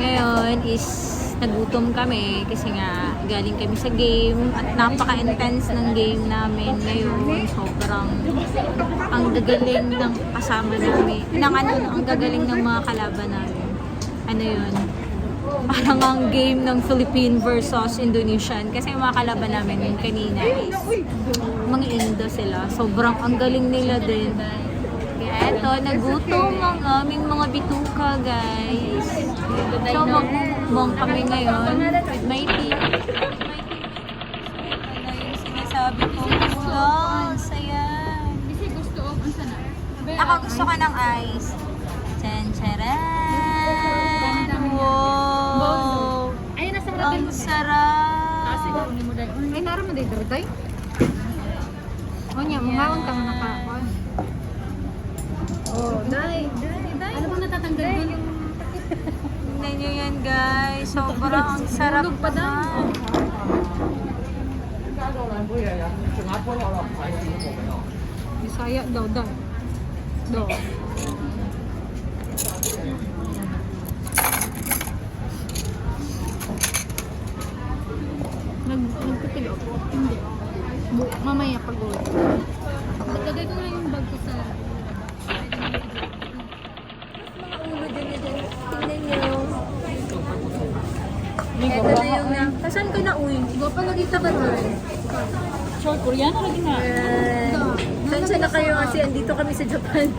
Ngayon is nagutom kami kasi nga galing kami sa game at napaka-intense ng game namin ngayon. Sobrang ang gagaling ng kasama namin. Ang gagaling ng mga kalaban namin. Ano yun? Parang ang game ng Philippine versus Indonesian. Kasi yung mga kalaban namin yung kanina is mga Indo sila. Sobrang ang galing nila din. Kaya eto, nagutom ang aming mga bituka, guys. So, mag-mukbang kami ngayon with my team. Ano yung sinasabi ko? Wow, saya. Ako gusto ka ng ice. Tsan-charan. Wow. Ang sarap. Ay, nara mo day darday. O niya, mahawang kang nakakuan. Oh, day. Ano bang natatanggal din yung... Tingnan nyo yan, guys. Sobrang ang sarap pa naman. Bisaya daw, day. Do. Nagpipil ako. Hindi. Mamaya pag-uwi. Lagay ko nga yung bag ko sa... Mga ulo din na din. Tingnan nyo. Eto na yung na. Kasan ko na uwi? Go pa lagi sa baroy. Short Koreano lagi na. Saan na kayo kasi andito kami sa Japan.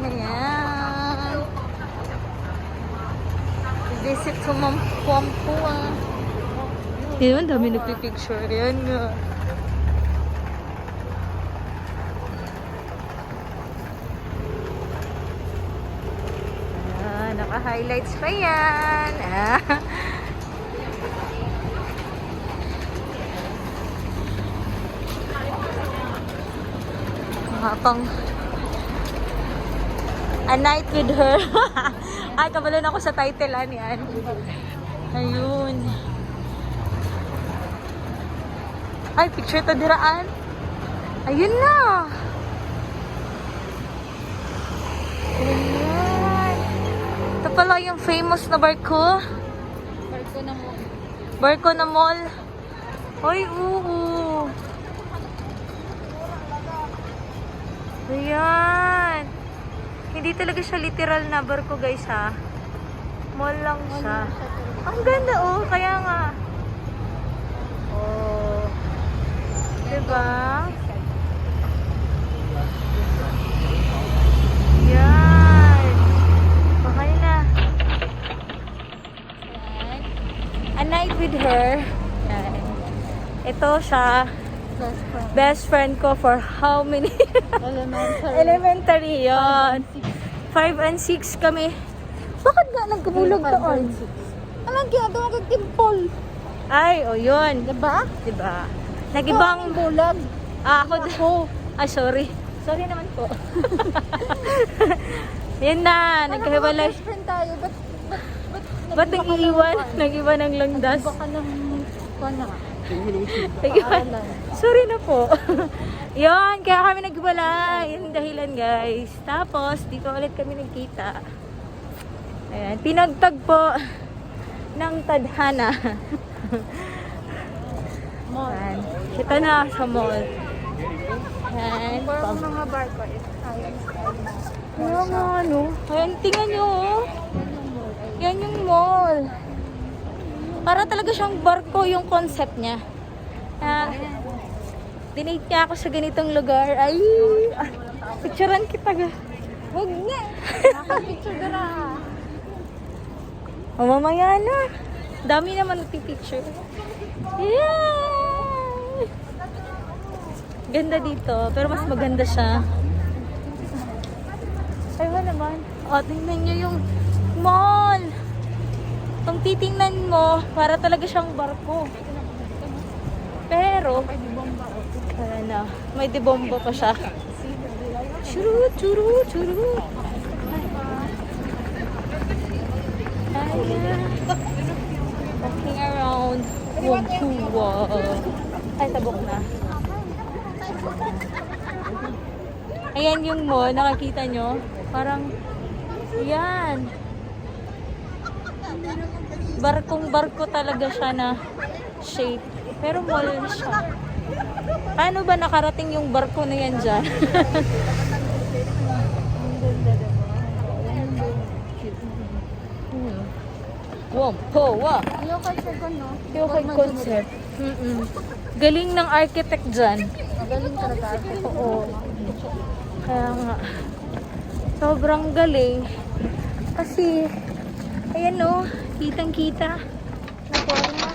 Ayan. Visit to MUKBANG. Yun, dami nagpipicture. Yan nga. Naka-highlights pa yan. Pang A Night with Her. Ay, kabalon ako sa title yan. Ayun. Ay, picture to diraan. Ayun na. Ayan. Ito pala yung famous na barko. Barko na mo. Barko na mall. Ay, oo. Ayan. Hindi talaga siya literal na barko, guys, ha. Mall lang siya. Ang ganda, oh. Kaya nga. Oh. Diba? Yan. Okay na. Yan. A Night with Her. Yan. Ito siya. Best friend ko for how many? Elementary yun. 5 and 6 kami. Bakit nga nagkabulog doon? Anong ginagawa kang timpol? Ay, o yun. Diba? Diba? Nag-ibang bulag. ako. Sorry. Sorry naman po. Yan na, nagkahiwalay. Best friend tayo. Ba't nag-iwan? Nag-iwan ng langdas. Baka ng na. Nag-iwan. Sorry na po. Yun, kaya kami naghiwalay. Yun yung dahilan, guys. Tapos, dito ulit kami nagkita. Ayan, pinagtagpo ng tadhana. Ayan, kita na sa mall. Ayan. Parang mga barko is science style na. Kaya nga, ano? Ayan, tingnan nyo, oh. Yan yung mall. Para talaga siyang barko yung concept niya. Dinate niya ako sa ganitong lugar. Ay, picturean kita ga. Huwag nga. Nakapicture ka na. O, mamaya na. Dami naman nagpipicture. Yay! Ganda dito, pero mas maganda siya. Ay, wala naman. O, tingnan nyo yung mall. Kung titingnan mo, para talaga siyang barko. Pero, na, may debomba pa siya. Churu, churu, churu. Ayan. Walking around WHAMPOA. Ay, tabok na. Ayan yung mall, nakakita nyo. Parang, yan. Barkong-barko talaga siya na shape. Pero mall siya. Paano ba nakarating yung barko na yan dyan? WHAMPOA. Yung concept. Galing ng architect dyan. Magaling talaga. Oo. Kaya nga. Sobrang galing. Kasi, ayan o, kitang-kita. Na forma.